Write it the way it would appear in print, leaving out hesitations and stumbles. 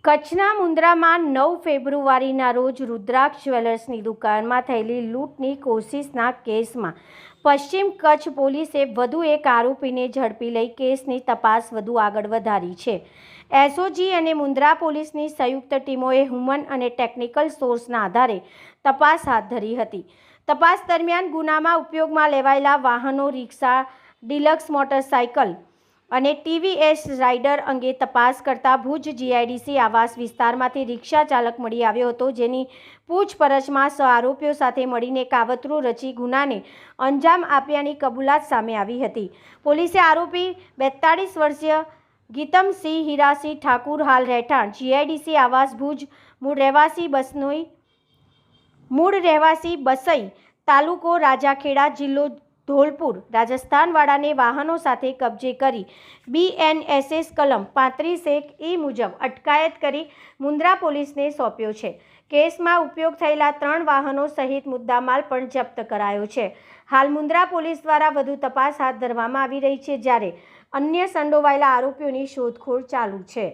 કચ્છના મુન્દ્રામાં 9 ફેબ્રુઆરીના રોજ રુદ્રાક્ષ જ્વેલર્સની દુકાનમાં થયેલી લૂંટની કોશિશના કેસમાં પશ્ચિમ કચ્છ પોલીસે વધુ એક આરોપીને ઝડપી લઈ કેસની તપાસ વધુ આગળ વધારી છે। એસઓજી અને મુન્દ્રા પોલીસની સંયુક્ત ટીમોએ હ્યુમન અને ટેકનિકલ સોર્સના આધારે તપાસ હાથ ધરી હતી। તપાસ દરમિયાન ગુનામાં ઉપયોગમાં લેવાયેલા વાહનો, રિક્ષા, ડિલક્સ મોટરસાયકલ અને ટીવીએસ રાઇડર અંગે તપાસ કરતા ભુજ જીઆઈડીસી આવાસ વિસ્તારમાંથી રિક્ષા ચાલક મળી આવ્યો હતો, જેની પૂછપરછમાં આરોપીઓ સાથે મળીને કાવતરું રચી ગુનાને અંજામ આપ્યાની કબૂલાત સામે આવી હતી। પોલીસે આરોપી 42 વર્ષીય ગીતમસિંહ હીરાસિંહ ઠાકુર હાલ રહેઠાણ જીઆઈડીસી આવાસ ભુજ, મૂળ રહેવાસી બસઈ, તાલુકો રાજાખેડા, જિલ્લો ધોલપુર, રાજસ્થાન વાળાને વાહનો સાથે કબજે કરી BNSS કલમ 35(1) મુજબ અટકાયત કરી મુન્દ્રા પોલીસને સોંપ્યો છે। કેસમાં ઉપયોગ થયેલા 3 વાહનો સહિત મુદ્દામાલ પણ જપ્ત કરાયો છે। હાલ મુન્દ્રા પોલીસ દ્વારા વધુ તપાસ હાથ ધરવામાં આવી રહી છે, જ્યારે અન્ય સંડોવાયેલા આરોપીઓની શોધખોળ ચાલુ છે।